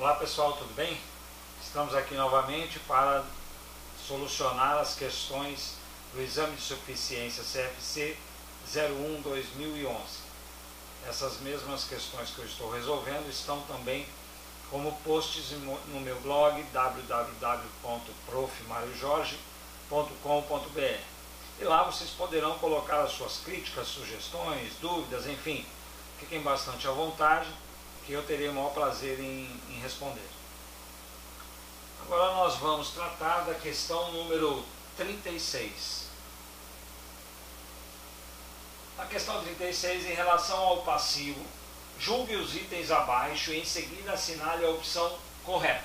Olá pessoal, tudo bem? Estamos aqui novamente para solucionar as questões do Exame de Suficiência CFC 01-2011. Essas mesmas questões que eu estou resolvendo estão também como posts no meu blog www.profmariojorge.com.br. E lá vocês poderão colocar as suas críticas, sugestões, dúvidas, enfim, fiquem bastante à vontade, que eu terei o maior prazer em responder. Agora nós vamos tratar da questão número 36. A questão 36, em relação ao passivo, julgue os itens abaixo e em seguida assinale a opção correta.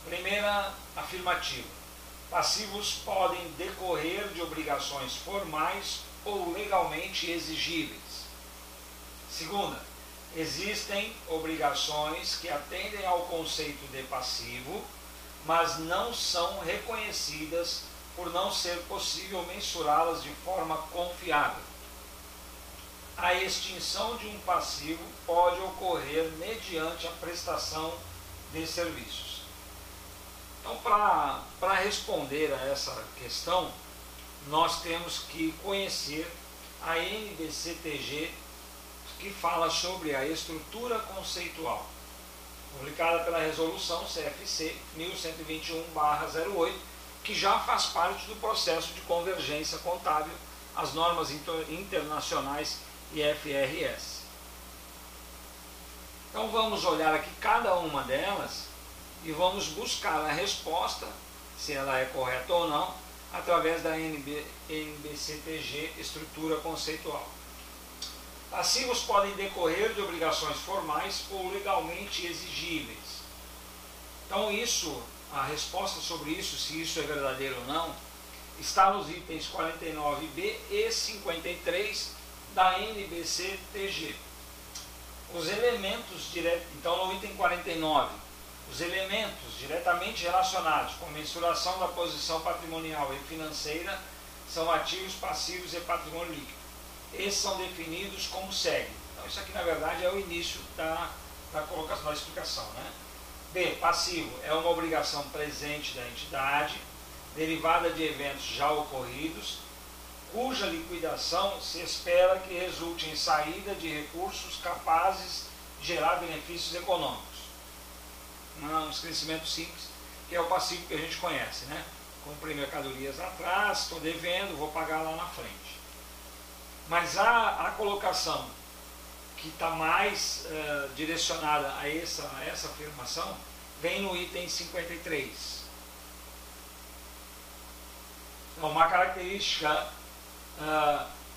Primeira afirmativa. Passivos podem decorrer de obrigações formais ou legalmente exigíveis. Segunda, existem obrigações que atendem ao conceito de passivo, mas não são reconhecidas por não ser possível mensurá-las de forma confiável. A extinção de um passivo pode ocorrer mediante a prestação de serviços. Então, para responder a essa questão, nós temos que conhecer a NBCTG, que fala sobre a estrutura conceitual, publicada pela resolução CFC 1121/08, que já faz parte do processo de convergência contábil às normas internacionais IFRS. Então vamos olhar aqui cada uma delas e vamos buscar a resposta, se ela é correta ou não, através da NBCTG, estrutura conceitual. Passivos podem decorrer de obrigações formais ou legalmente exigíveis. Então a resposta sobre isso, se isso é verdadeiro ou não, está nos itens 49b e 53 da NBCTG. Os elementos então no item 49, os elementos diretamente relacionados com a mensuração da posição patrimonial e financeira são ativos, passivos e patrimônio líquido. Esses são definidos como segue. Então isso aqui na verdade é o início da colocação da explicação, né? B. Passivo é uma obrigação presente da entidade, derivada de eventos já ocorridos, cuja liquidação se espera que resulte em saída de recursos capazes de gerar benefícios econômicos. Um esclarecimento simples, que é o passivo que a gente conhece, né? Comprei mercadorias atrás, estou devendo, vou pagar lá na frente. Mas a colocação que está mais direcionada a essa afirmação vem no item 53. Então, uma característica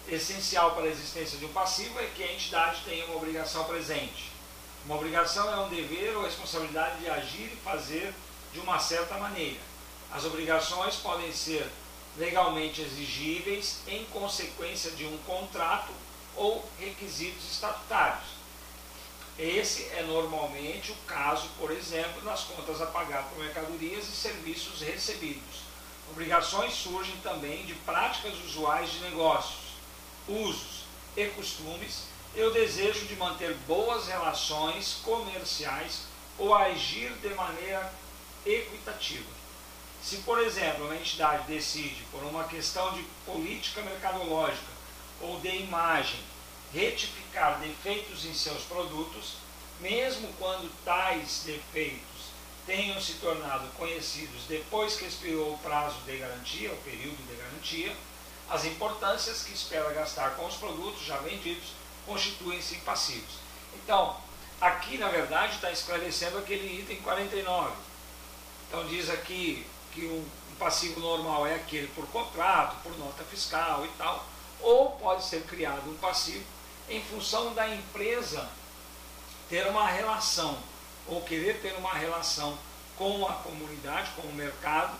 essencial para a existência de um passivo é que a entidade tenha uma obrigação presente. Uma obrigação é um dever ou responsabilidade de agir e fazer de uma certa maneira. As obrigações podem ser legalmente exigíveis em consequência de um contrato ou requisitos estatutários. Esse é normalmente o caso, por exemplo, nas contas a pagar por mercadorias e serviços recebidos. Obrigações surgem também de práticas usuais de negócios, usos e costumes e o desejo de manter boas relações comerciais ou agir de maneira equitativa. Se, por exemplo, uma entidade decide, por uma questão de política mercadológica ou de imagem, retificar defeitos em seus produtos, mesmo quando tais defeitos tenham se tornado conhecidos depois que expirou o prazo de garantia, o período de garantia, as importâncias que espera gastar com os produtos já vendidos constituem-se passivos. Então, aqui na verdade está esclarecendo aquele item 49. Então diz aqui que um passivo normal é aquele por contrato, por nota fiscal e tal, ou pode ser criado um passivo em função da empresa ter uma relação, ou querer ter uma relação com a comunidade, com o mercado,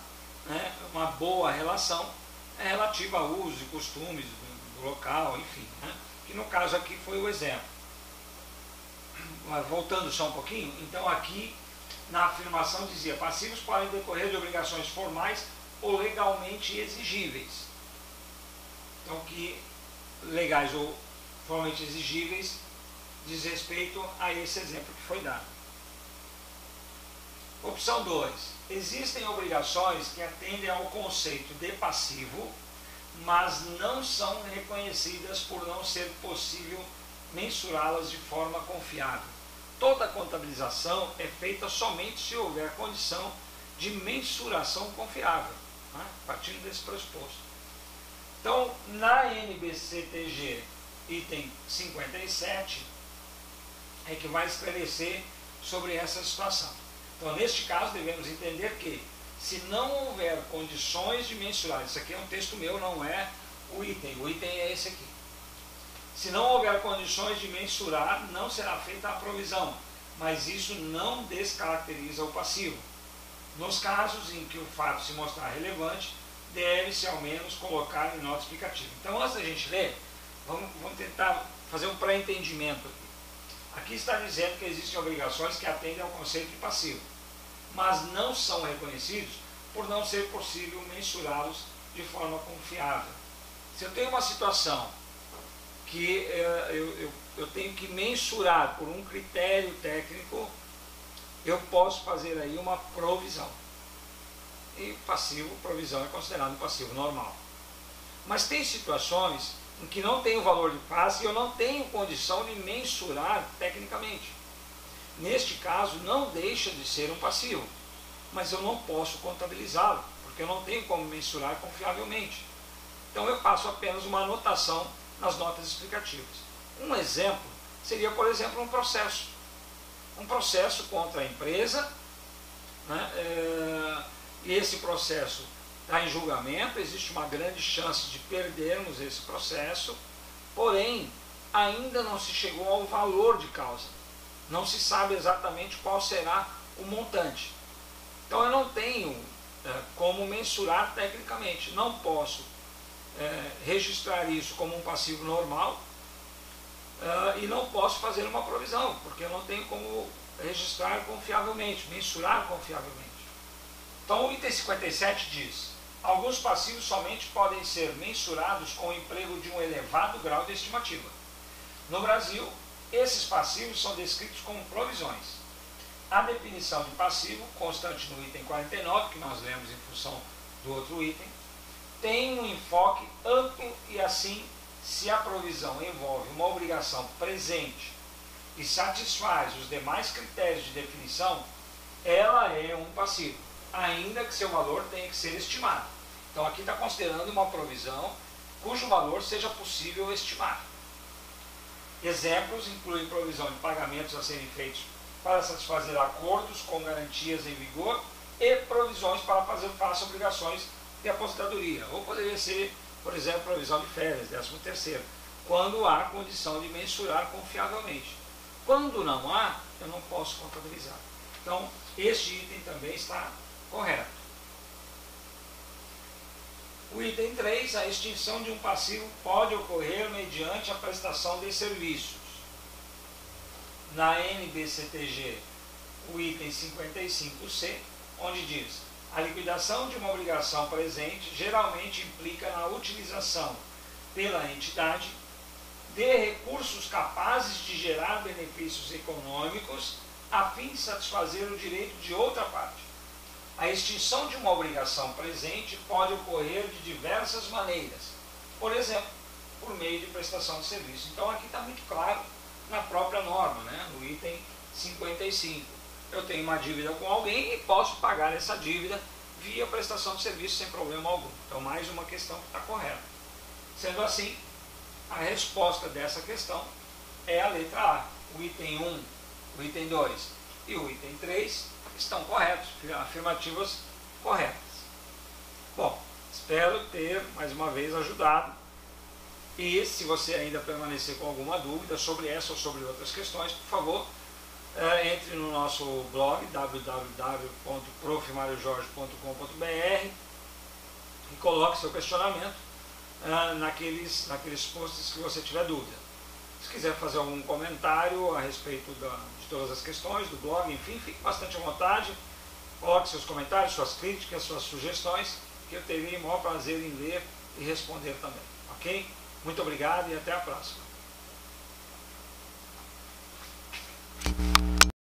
né, uma boa relação relativa a usos e costumes do local, enfim, né, que no caso aqui foi o exemplo. Mas voltando só um pouquinho, então aqui na afirmação dizia, passivos podem decorrer de obrigações formais ou legalmente exigíveis. Então que legais ou formalmente exigíveis diz respeito a esse exemplo que foi dado. Opção 2. Existem obrigações que atendem ao conceito de passivo, mas não são reconhecidas por não ser possível mensurá-las de forma confiável. Toda contabilização é feita somente se houver condição de mensuração confiável, né? Partindo desse pressuposto. Então, na NBCTG, item 57, é que vai esclarecer sobre essa situação. Então, neste caso, devemos entender que, se não houver condições de mensurar, isso aqui é um texto meu, não é o item é esse aqui. Se não houver condições de mensurar, não será feita a provisão, mas isso não descaracteriza o passivo. Nos casos em que o fato se mostrar relevante, deve-se ao menos colocar em nota explicativa. Então, antes da gente ler, vamos tentar fazer um pré-entendimento aqui. Aqui está dizendo que existem obrigações que atendem ao conceito de passivo, mas não são reconhecidos por não ser possível mensurá-los de forma confiável. Se eu tenho uma situação que eu tenho que mensurar por um critério técnico, eu posso fazer aí uma provisão. E passivo, provisão é considerado um passivo normal. Mas tem situações em que não tenho valor de face e eu não tenho condição de mensurar tecnicamente. Neste caso, não deixa de ser um passivo, mas eu não posso contabilizá-lo, porque eu não tenho como mensurar confiavelmente. Então eu faço apenas uma anotação nas notas explicativas. Um exemplo seria, por exemplo, um processo. Um processo contra a empresa, né? E esse processo está em julgamento, existe uma grande chance de perdermos esse processo, porém, ainda não se chegou ao valor de causa. Não se sabe exatamente qual será o montante. Então eu não tenho como mensurar tecnicamente. Não posso registrar isso como um passivo normal e não posso fazer uma provisão, porque eu não tenho como registrar confiavelmente, mensurar confiavelmente. Então o item 57 diz: alguns passivos somente podem ser mensurados com o emprego de um elevado grau de estimativa. No Brasil, esses passivos são descritos como provisões. A definição de passivo, constante no item 49, que nós lemos em função do outro item, tem um enfoque amplo e assim, se a provisão envolve uma obrigação presente e satisfaz os demais critérios de definição, ela é um passivo, ainda que seu valor tenha que ser estimado. Então aqui está considerando uma provisão cujo valor seja possível estimar. Exemplos incluem provisão de pagamentos a serem feitos para satisfazer acordos com garantias em vigor e provisões para fazer face a obrigações de aposentadoria. Ou poderia ser, por exemplo, provisão de férias, 13º, quando há condição de mensurar confiavelmente. Quando não há, eu não posso contabilizar. Então, este item também está correto. O item 3, a extinção de um passivo pode ocorrer mediante a prestação de serviços. Na NBCTG, o item 55C, onde diz: a liquidação de uma obrigação presente geralmente implica na utilização pela entidade de recursos capazes de gerar benefícios econômicos a fim de satisfazer o direito de outra parte. A extinção de uma obrigação presente pode ocorrer de diversas maneiras, por exemplo, por meio de prestação de serviço. Então aqui está muito claro na própria norma, né? No item 55. Eu tenho uma dívida com alguém e posso pagar essa dívida via prestação de serviço sem problema algum. Então mais uma questão que está correta. Sendo assim, a resposta dessa questão é a letra A. O item 1, o item 2 e o item 3 estão corretos, afirmativas corretas. Bom, espero ter mais uma vez ajudado. E se você ainda permanecer com alguma dúvida sobre essa ou sobre outras questões, por favor, entre no nosso blog www.profmariojorge.com.br e coloque seu questionamento naqueles posts que você tiver dúvida. Se quiser fazer algum comentário a respeito de todas as questões do blog, enfim, fique bastante à vontade. Coloque seus comentários, suas críticas, suas sugestões, que eu terei o maior prazer em ler e responder também. Ok? Muito obrigado e até a próxima.